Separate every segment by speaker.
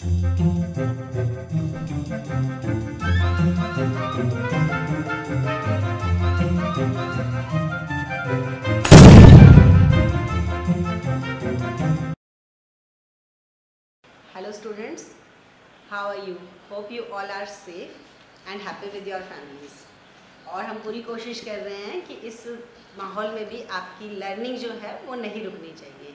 Speaker 1: Hello students, how are you? Hope you all are safe and happy with your families. और हम पूरी कोशिश कर रहे हैं कि इस माहौल में भी आपकी लर्निंग जो है वो नहीं रुकनी चाहिए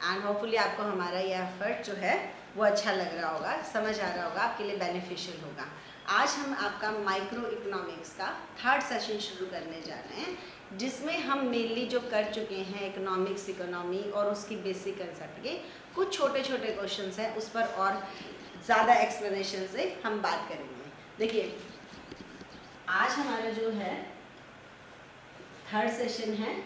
Speaker 1: एंड होपफुली आपको हमारा ये एफर्ट जो है वो अच्छा लग रहा होगा, समझ आ रहा होगा, आपके लिए बेनिफिशियल होगा। आज हम आपका माइक्रो इकोनॉमिक्स का थर्ड सेशन शुरू करने जा रहे हैं, जिसमें हम मेनली जो कर चुके हैं इकोनॉमिक्स, इकोनॉमी और उसकी बेसिक कंसेप्ट के कुछ छोटे छोटे क्वेश्चंस हैं, उस पर और ज़्यादा एक्सप्लेनेशन से हम बात करेंगे। देखिए, आज हमारा जो है थर्ड सेशन है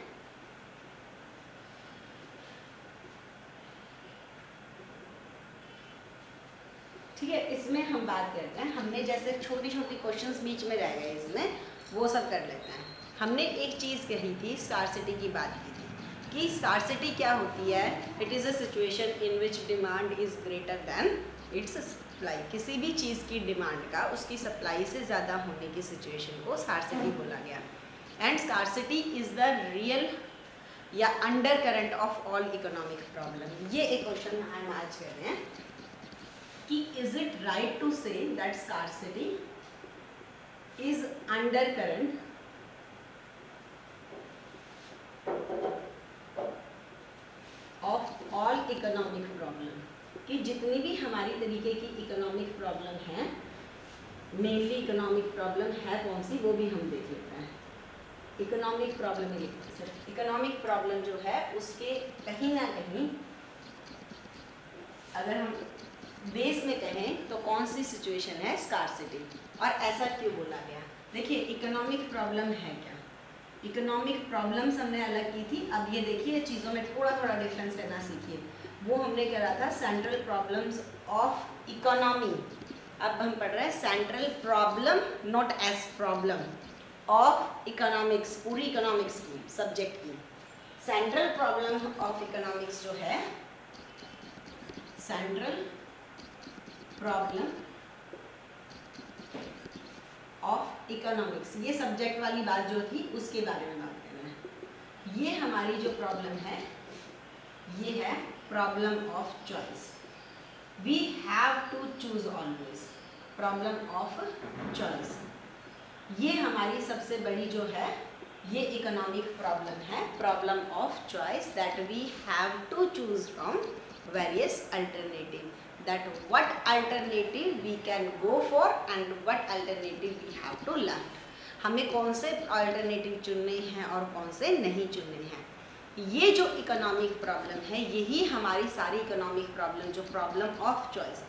Speaker 1: ठीक है। इसमें हम बात करते हैं, हमने जैसे छोटी छोटी क्वेश्चंस बीच में रह गए, इसमें वो सब कर लेते हैं। हमने एक चीज़ कही थी, स्कार्सिटी की बात की थी कि स्कार्सिटी क्या होती है। It is a situation in which demand is greater than it's supply. किसी भी चीज़ की डिमांड का उसकी सप्लाई से ज़्यादा होने की सिचुएशन को स्कार्सिटी बोला गया। And scarcity is the real या undercurrent of all economic problem. ये एक क्वेश्चन हम आज कर रहे हैं कि is it right to say that scarcity is undercurrent of all economic problem, कि जितनी भी हमारी तरीके की इकोनॉमिक प्रॉब्लम है, मेनली इकोनॉमिक प्रॉब्लम है कौन सी वो भी हम देख लेते हैं। इकोनॉमिक प्रॉब्लम इकोनॉमिक प्रॉब्लम जो है उसके कहीं ना कहीं अगर हम बेस में कहें तो कौन सी सिचुएशन है, स्कार्सिटी। और ऐसा क्यों बोला गया? देखिए, इकोनॉमिक प्रॉब्लम है क्या? इकोनॉमिक प्रॉब्लम्स हमने अलग की थी, अब ये देखिए चीज़ों में थोड़ा थोड़ा डिफरेंस करना सीखिए। वो हमने करा था सेंट्रल प्रॉब्लम्स ऑफ इकोनॉमी, अब हम पढ़ रहे हैं central problem, not as problem, of economics, पूरी इकोनॉमिक्स की सब्जेक्ट की। सेंट्रल प्रॉब्लम ऑफ इकोनॉमिक्स जो है, सेंट्रल प्रॉब्लम ऑफ इकोनॉमिक्स, ये सब्जेक्ट वाली बात जो थी उसके बारे में बात कर रहे हैं। ये हमारी जो प्रॉब्लम है ये है problem of choice. We have to choose always, problem of choice. ये हमारी सबसे बड़ी जो है ये इकोनॉमिक प्रॉब्लम है, problem of choice, that we have to choose from various alternative, that what alternative we can go for and what alternative we have to left। हमें कौन से अल्टरनेटिव चुनने हैं और कौन से नहीं चुनने हैं। ये जो इकोनॉमिक प्रॉब्लम है यही हमारी सारी इकोनॉमिक प्रॉब्लम, जो problem of choice,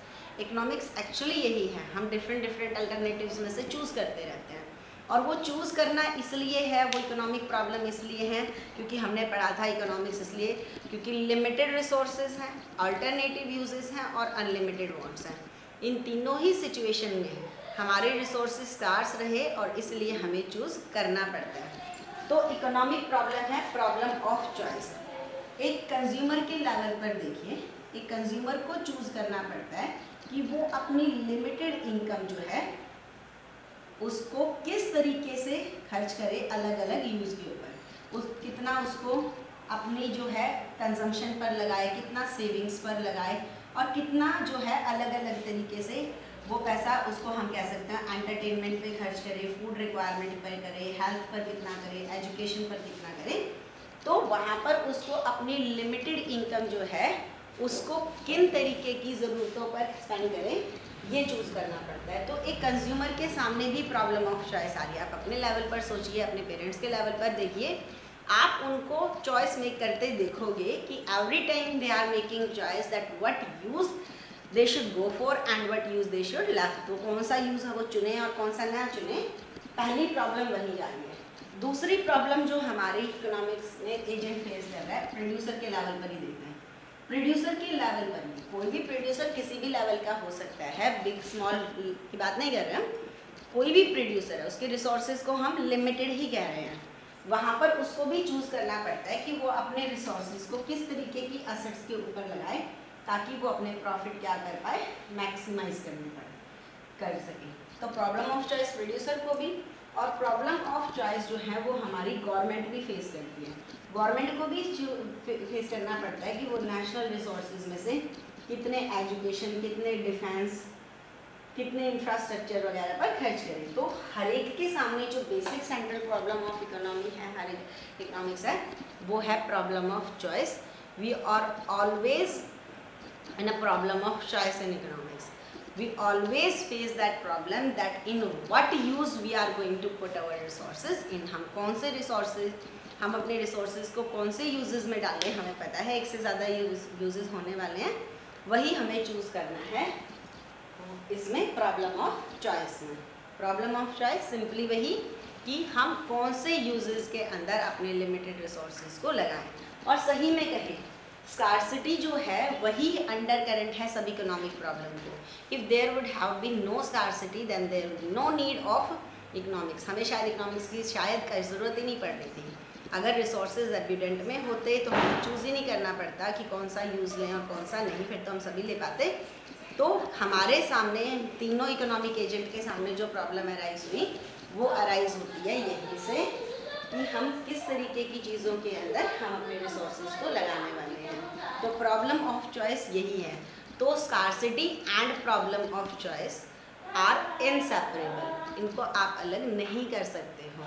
Speaker 1: economics actually यही है। हम डिफरेंट अल्टरनेटिव्स में से चूज़ करते रहते हैं, और वो चूज़ करना इसलिए है, वो इकोनॉमिक प्रॉब्लम इसलिए है क्योंकि हमने पढ़ा था इकोनॉमिक्स इसलिए क्योंकि लिमिटेड रिसोर्सेज हैं, अल्टरनेटिव यूजेस हैं और अनलिमिटेड वांट्स हैं। इन तीनों ही सिचुएशन में हमारे रिसोर्सेज स्कार्स रहे और इसलिए हमें चूज़ करना पड़ता है। तो इकोनॉमिक प्रॉब्लम है प्रॉब्लम ऑफ चॉइस। एक कंज्यूमर के लेवल पर देखिए, एक कंज्यूमर को चूज़ करना पड़ता है कि वो अपनी लिमिटेड इनकम जो है उसको किस तरीके से खर्च करे अलग अलग यूज़ के ऊपर, कितना उसको अपनी जो है कंजम्पशन पर लगाए, कितना सेविंग्स पर लगाए, और कितना जो है अलग अलग तरीके से वो पैसा उसको हम कह सकते हैं एंटरटेनमेंट पे खर्च करे, फूड रिक्वायरमेंट पर करे, हेल्थ पर कितना करे, एजुकेशन पर कितना करे। तो वहाँ पर उसको अपनी लिमिटेड इनकम जो है उसको किन तरीके की ज़रूरतों पर स्पेंड करें, ये चूज़ करना पड़ता है। तो एक कंज्यूमर के सामने भी प्रॉब्लम ऑफ चॉइस आ रही है। आप अपने लेवल पर सोचिए, अपने पेरेंट्स के लेवल पर देखिए, आप उनको चॉइस मेक करते देखोगे कि every time they are making choice that what use they should go for and what use they should left. तो कौन सा यूज़ है वो चुने और कौन सा ना चुने, पहली प्रॉब्लम वही आ रही है। दूसरी प्रॉब्लम जो हमारे इकोनॉमिक्स में एजेंट फेस कर रहा है, प्रोड्यूसर के लेवल पर ही देखते हैं। प्रोड्यूसर के लेवल पर भी, कोई भी प्रोड्यूसर किसी भी लेवल का हो सकता है, बिग स्मॉल की बात नहीं कर रहे हैं, कोई भी प्रोड्यूसर है उसके रिसोर्सेज को हम लिमिटेड ही कह रहे हैं। वहाँ पर उसको भी चूज़ करना पड़ता है कि वो अपने रिसोर्सेज को किस तरीके की असेट्स के ऊपर लगाए ताकि वो अपने प्रॉफिट क्या कर पाए, मैक्सिमाइज कर सके। तो प्रॉब्लम ऑफ चॉइस प्रोड्यूसर को भी और प्रॉब्लम ऑफ चॉइस जो है वो हमारी गवर्नमेंट भी फेस करती है। गवर्नमेंट को भी फेस करना पड़ता है कि वो नेशनल रिसोर्सेज में से कितने एजुकेशन, कितने डिफेंस, कितने इंफ्रास्ट्रक्चर वगैरह पर खर्च करें। तो हर एक के सामने जो basic central problem of economy है, हर एक इकोनॉमिक्स है, वो है problem of choice. We are always in a problem of choice in economics. We always face that problem that in what use we are going to put our resources in। हम कौन से resources, हम अपने resources को कौन से uses में डालें, हमें पता है एक से ज़्यादा uses होने वाले हैं, वही हमें choose करना है इसमें problem of choice में। problem of choice simply वही कि हम कौन से uses के अंदर अपने limited resources को लगाएं। और सही में कहें, स्कार्सिटी जो है वही अंडर करंट है सब इकोनॉमिक प्रॉब्लम को। If there would have been no scarcity then there would no need of economics. हमें शायद इकोनॉमिक्स की ज़रूरत ही नहीं पड़नी थी। अगर रिसोर्सेज एबिडेंट में होते तो हमें चूज़ ही नहीं करना पड़ता कि कौन सा यूज़ लें और कौन सा नहीं, फिर तो हम सभी ले पाते। तो हमारे सामने तीनों इकोनॉमिक एजेंट के सामने जो प्रॉब्लम अराइज हुई वो अराइज होती है यहीं से कि हम किस तरीके की चीज़ों के अंदर हम अपने रिसोर्सेज को लगाने वाले हैं। तो प्रॉब्लम ऑफ चॉइस यही है। तो scarcity and problem of choice are inseparable, इनको आप अलग नहीं कर सकते हो।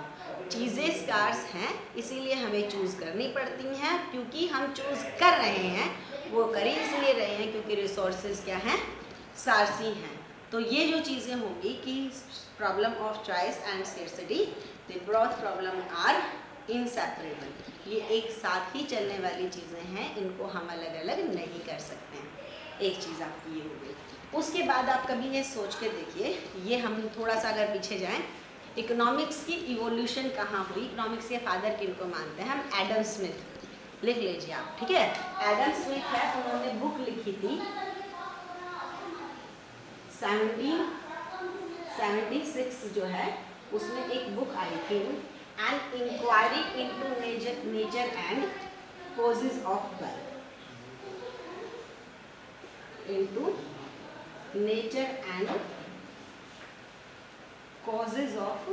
Speaker 1: चीज़ें स्कार्स हैं इसीलिए हमें चूज़ करनी पड़ती हैं, क्योंकि हम चूज़ कर रहे हैं वो कर ही इसलिए रहे हैं क्योंकि रिसोर्सेज क्या हैं, स्कार्सी हैं। तो ये जो चीज़ें होंगी कि problem of choice and scarcity, the both problem are inseparable, ये एक साथ ही चलने वाली चीज़ें हैं, इनको हम अलग अलग नहीं कर सकते हैं। एक चीज़ आपकी ये हो गई। उसके बाद आप कभी ये सोच के देखिए, ये हम थोड़ा सा अगर पीछे जाएं, इकोनॉमिक्स की इवोल्यूशन कहाँ हुई, इकोनॉमिक्स के फादर किनको मानते हैं हम, एडम स्मिथ। लिख लीजिए आप, ठीक है। एडम स्मिथ है, उन्होंने बुक लिखी थी 1776 जो है, उसमें एक बुक आई थी, an inquiry into nature and causes of wealth, into nature and causes of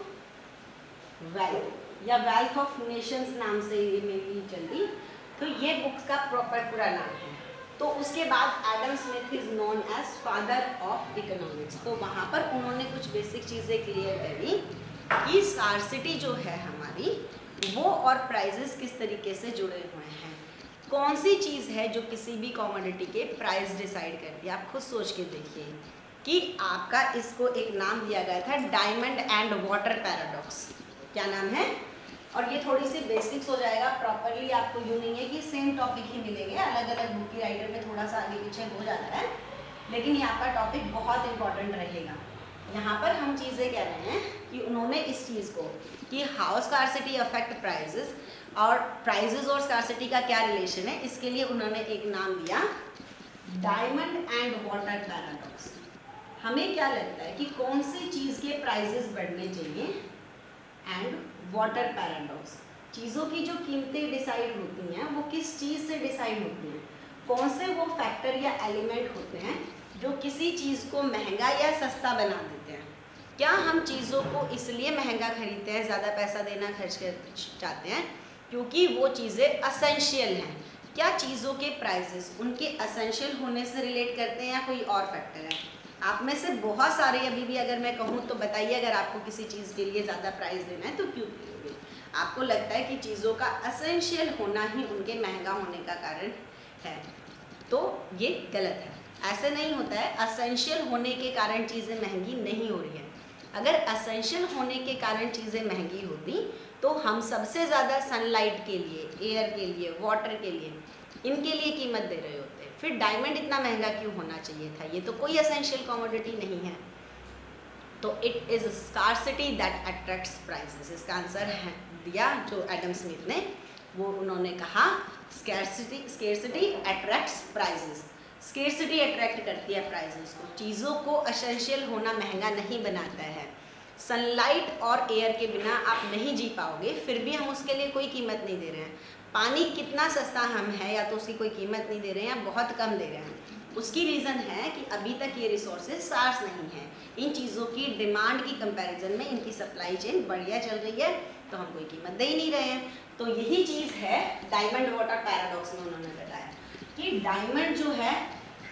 Speaker 1: wealth, या वेल्थ ऑफ नेशंस नाम से ये मेरी चलती। तो ये बुक्स का प्रॉपर पूरा नाम है। तो उसके बाद Adam Smith is known as father of economics. तो वहाँ पर उन्होंने कुछ बेसिक चीज़ें क्लियर करी कि स्कार्सिटी जो है हमारी, वो और प्राइजेस किस तरीके से जुड़े हुए हैं। कौन सी चीज़ है जो किसी भी कमोडिटी के प्राइस डिसाइड करती है। आप खुद सोच के देखिए कि आपका इसको एक नाम दिया गया था डायमंड एंड वाटर पैराडॉक्स। क्या नाम है? और ये थोड़ी सी बेसिक्स हो जाएगा, प्रॉपरली आपको यूँ नहीं है कि सेम टॉपिक ही मिलेंगे, अलग अलग बुक की राइटर में थोड़ा सा आगे पीछे हो जाता है, लेकिन यहाँ का टॉपिक बहुत इंपॉर्टेंट रहेगा। यहाँ पर हम चीज़ें कह रहे हैं कि उन्होंने इस चीज़ को कि हाउ स्कार्सिटी अफेक्ट प्राइजेस, और प्राइजेस और स्कार्सिटी का क्या रिलेशन है, इसके लिए उन्होंने एक नाम दिया डायमंड एंड वाटर पैराडॉक्स। हमें क्या लगता है कि कौन सी चीज़ के प्राइजेस बढ़ने चाहिए, एंड वाटर पैराडॉक्स, चीज़ों की जो कीमतें डिसाइड होती हैं वो किस चीज़ से डिसाइड होती हैं, कौन से वो फैक्टर या एलिमेंट होते हैं जो किसी चीज़ को महंगा या सस्ता बना देते हैं। क्या हम चीज़ों को इसलिए महंगा खरीदते हैं, ज़्यादा पैसा देना खर्च कर चाहते हैं क्योंकि वो चीज़ें असेंशियल हैं? क्या चीज़ों के प्राइजेस उनके असेंशियल होने से रिलेट करते हैं या कोई और फैक्टर है? आप में से बहुत सारे अभी भी अगर मैं कहूँ तो बताइए, अगर आपको किसी चीज़ के लिए ज़्यादा प्राइस देना है तो क्यों देंगे? आपको लगता है कि चीज़ों का असेंशियल होना ही उनके महंगा होने का कारण है, तो ये गलत है। ऐसे नहीं होता है, असेंशियल होने के कारण चीज़ें महंगी नहीं हो रही हैं। अगर असेंशियल होने के कारण चीज़ें महंगी होती तो हम सबसे ज़्यादा सनलाइट के लिए, एयर के लिए, वाटर के लिए, इनके लिए कीमत दे रहे होते। फिर डायमंड इतना महंगा क्यों होना चाहिए था? ये तो कोई एसेंशियल कमोडिटी नहीं है। तो it is scarcity that attracts prices. इसका आंसर है दिया जो एडम स्मिथ ने, वो उन्होंने कहा scarcity attracts prices. Scarcity attract करती है प्राइसेस को। चीज़ों को एसेंशियल होना महंगा नहीं बनाता है। सनलाइट और एयर के बिना आप नहीं जी पाओगे, फिर भी हम उसके लिए कोई कीमत नहीं दे रहे हैं। पानी कितना सस्ता हम है, या तो उसकी कोई कीमत नहीं दे रहे हैं या बहुत कम दे रहे हैं, उसकी रीज़न है कि अभी तक ये रिसोर्सेज स्कार्स नहीं है। इन चीज़ों की डिमांड की कंपैरिजन में इनकी सप्लाई चेन बढ़िया चल रही है, तो हम कोई कीमत दे ही नहीं रहे हैं। तो यही चीज़ है डायमंड वाटर पैराडॉक्स में उन्होंने बताया कि डायमंड जो है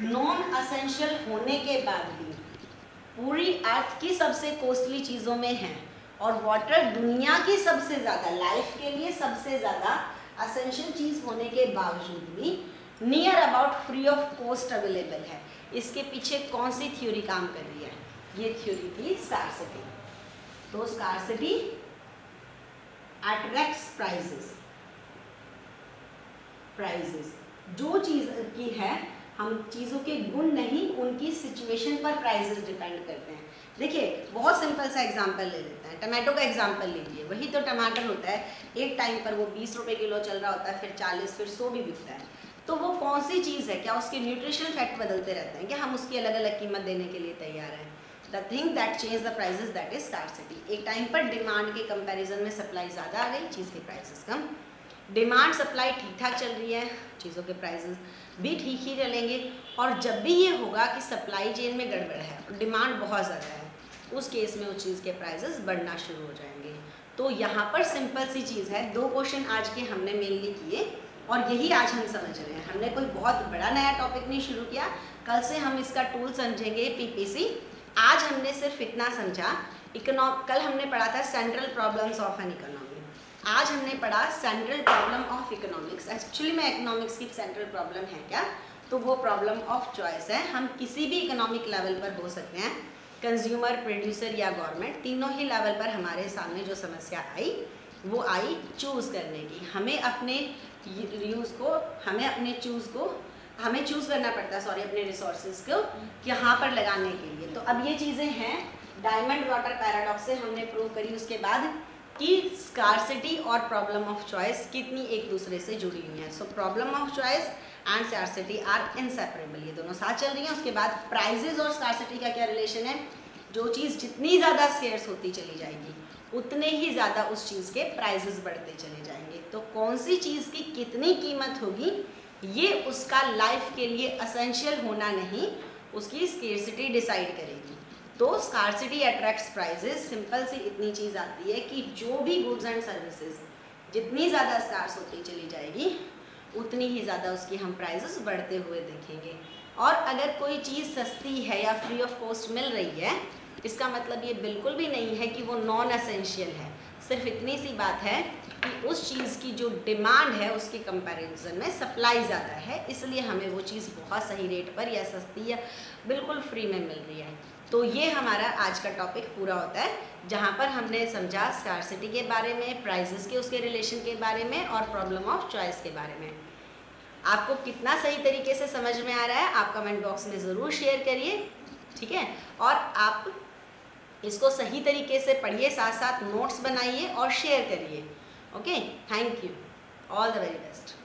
Speaker 1: नॉन असेंशियल होने के बाद भी पूरी अर्थ की सबसे कॉस्टली चीज़ों में है, और वाटर दुनिया की सबसे ज़्यादा लाइफ के लिए सबसे ज़्यादा असेंशियल चीज़ होने के बावजूद भी near about free of cost available है। इसके पीछे कौन सी थ्योरी काम कर रही है? ये थ्योरी थी स्कार्सिटी। तो स्कार्सिटी अट्रैक्ट्स प्राइजेस जो चीज़ की है, हम चीज़ों के गुण नहीं उनकी सिचुएशन पर प्राइजेस डिपेंड करते हैं। देखिए बहुत सिंपल सा एग्जांपल ले लेते हैं, टमाटो का एग्जांपल लीजिए। वही तो टमाटर होता है, एक टाइम पर वो 20 रुपये किलो चल रहा होता है, फिर 40, फिर 100 भी बिकता है। तो वो कौन सी चीज़ है? क्या उसके न्यूट्रिशनल फैक्ट बदलते रहते हैं? क्या हम उसकी अलग अलग कीमत देने के लिए तैयार हैं? The thing that change the prices that is scarcity. एक टाइम पर डिमांड के कंपैरिजन में सप्लाई ज़्यादा आ गई, चीज़ के प्राइसेस कम। डिमांड सप्लाई ठीक ठाक चल रही है, चीज़ों के प्राइसेस भी ठीक ही चलेंगे। और जब भी ये होगा कि सप्लाई चेन में गड़बड़ है और डिमांड बहुत ज़्यादा है, उस केस में उस चीज़ के प्राइसेस बढ़ना शुरू हो जाएंगे। तो यहाँ पर सिंपल सी चीज़ है, 2 क्वेश्चन आज के हमने मेनली किए और यही आज हम समझ रहे हैं। हमने कोई बहुत बड़ा नया टॉपिक नहीं शुरू किया, कल से हम इसका टूल समझेंगे पीपीसी। आज हमने सिर्फ इतना समझा, कल हमने पढ़ा था central problems of an economy, आज हमने पढ़ा central problem of economics. Actually में इकोनॉमिक्स की सेंट्रल प्रॉब्लम है क्या? तो वो प्रॉब्लम ऑफ चॉइस है। हम किसी भी इकोनॉमिक लेवल पर हो सकते हैं, कंज्यूमर, प्रोड्यूसर या गवर्नमेंट, तीनों ही लेवल पर हमारे सामने जो समस्या आई वो आई चूज़ करने की। हमें अपने यूज़ को, हमें चूज़ करना पड़ता है अपने रिसोर्सेज को यहाँ पर लगाने के लिए। तो अब ये चीज़ें हैं डायमंड वाटर पैराडॉक्स से हमने प्रूव करी। उसके बाद कि स्कार्सिटी और प्रॉब्लम ऑफ चॉइस कितनी एक दूसरे से जुड़ी हुई हैं। So problem of choice and scarcity are inseparable, ये दोनों साथ चल रही हैं। उसके बाद प्राइजेज और स्कार्सिटी का क्या रिलेशन है? जो चीज़ जितनी ज़्यादा स्केर्स होती चली जाएगी उतने ही ज़्यादा उस चीज़ के प्राइजेस बढ़ते चले जाएंगे। तो कौन सी चीज़ की कितनी कीमत होगी ये उसका लाइफ के लिए असेंशियल होना नहीं, उसकी स्केर्सिटी डिसाइड करेगी। तो स्कार्सिटी अट्रैक्ट्स प्राइजेस, सिंपल सी इतनी चीज़ आती है कि जो भी गुड्स एंड सर्विसेज जितनी ज़्यादा स्कार्स होती चली जाएगी उतनी ही ज़्यादा उसकी हम प्राइजेस बढ़ते हुए देखेंगे। और अगर कोई चीज़ सस्ती है या फ्री ऑफ कॉस्ट मिल रही है, इसका मतलब ये बिल्कुल भी नहीं है कि वो नॉन एसेंशियल है। सिर्फ इतनी सी बात है कि उस चीज़ की जो डिमांड है उसके कंपैरिजन में सप्लाई ज़्यादा है, इसलिए हमें वो चीज़ बहुत सही रेट पर या सस्ती या बिल्कुल फ्री में मिल रही है। तो ये हमारा आज का टॉपिक पूरा होता है, जहाँ पर हमने समझा स्कार्सिटी के बारे में, प्राइजेस के उसके रिलेशन के बारे में और प्रॉब्लम ऑफ चॉइस के बारे में। आपको कितना सही तरीके से समझ में आ रहा है आप कमेंट बॉक्स में ज़रूर शेयर करिए, ठीक है। और आप इसको सही तरीके से पढ़िए, साथ साथ नोट्स बनाइए और शेयर करिए। Okay, thank you, all the very best.